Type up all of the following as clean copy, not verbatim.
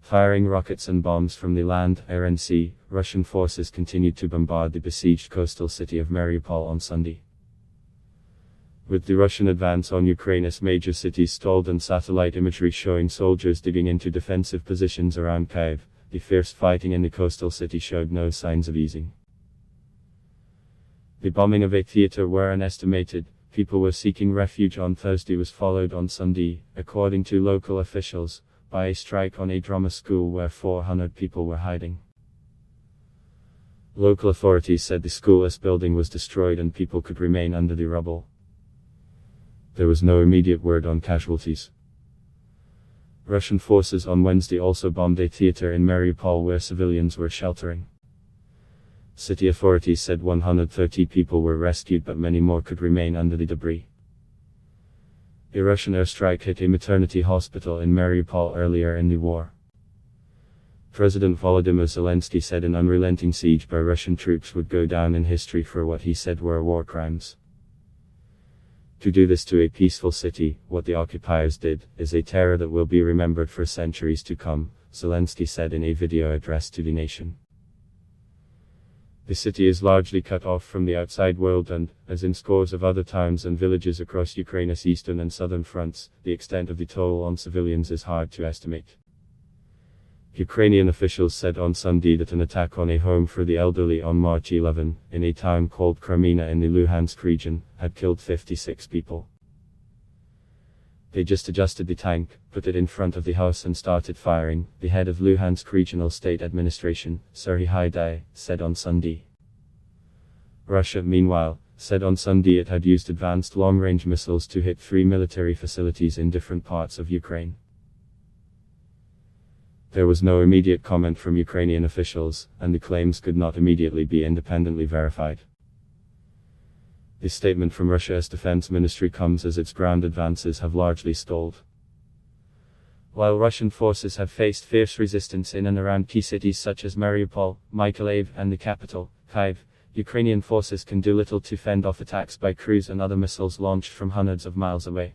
Firing rockets and bombs from the land, air and sea, Russian forces continued to bombard the besieged coastal city of Mariupol on Sunday. With the Russian advance on Ukraine's major cities stalled and satellite imagery showing soldiers digging into defensive positions around Kyiv, the fierce fighting in the coastal city showed no signs of easing. The bombing of a theater where an estimated people were seeking refuge on Thursday was followed on Sunday, according to local officials, by a strike on a drama school where 400 people were hiding. Local authorities said the school's building was destroyed and people could remain under the rubble. There was no immediate word on casualties. Russian forces on Wednesday also bombed a theater in Mariupol where civilians were sheltering. City authorities said 130 people were rescued but many more could remain under the debris. A Russian airstrike hit a maternity hospital in Mariupol earlier in the war. President Volodymyr Zelensky said an unrelenting siege by Russian troops would go down in history for what he said were war crimes. To do this to a peaceful city, what the occupiers did, is a terror that will be remembered for centuries to come, Zelensky said in a video addressed to the nation. The city is largely cut off from the outside world and, as in scores of other towns and villages across Ukraine's eastern and southern fronts, the extent of the toll on civilians is hard to estimate. Ukrainian officials said on Sunday that an attack on a home for the elderly on March 11, in a town called Kremina in the Luhansk region, had killed 56 people. They just adjusted the tank, put it in front of the house and started firing, the head of Luhansk Regional State Administration, Serhiy Haidai, said on Sunday. Russia, meanwhile, said on Sunday it had used advanced long-range missiles to hit 3 military facilities in different parts of Ukraine. There was no immediate comment from Ukrainian officials, and the claims could not immediately be independently verified. The statement from Russia's defense ministry comes as its ground advances have largely stalled. While Russian forces have faced fierce resistance in and around key cities such as Mariupol, Mykolaiv, and the capital, Kyiv, Ukrainian forces can do little to fend off attacks by cruise and other missiles launched from hundreds of miles away.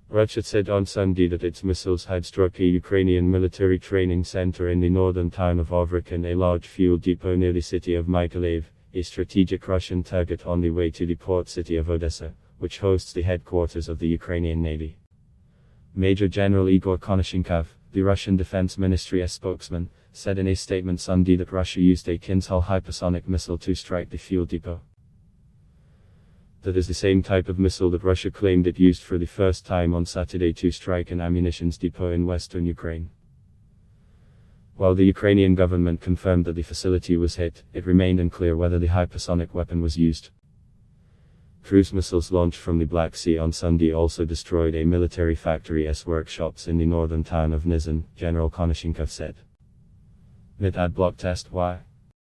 Russia said on Sunday that its missiles had struck a Ukrainian military training center in the northern town of Ovruch and a large fuel depot near the city of Mykolaiv, a strategic Russian target on the way to the port city of Odessa, which hosts the headquarters of the Ukrainian Navy. Major General Igor Konashenkov, the Russian Defense Ministry's spokesman, said in a statement Sunday that Russia used a Kinzhal hypersonic missile to strike the fuel depot. That is the same type of missile that Russia claimed it used for the first time on Saturday to strike an ammunition depot in western Ukraine. While the Ukrainian government confirmed that the facility was hit, it remained unclear whether the hypersonic weapon was used. Cruise missiles launched from the Black Sea on Sunday also destroyed a military factory's workshops in the northern town of Nizhyn, General Konashenkov said. Mid-ad block test why?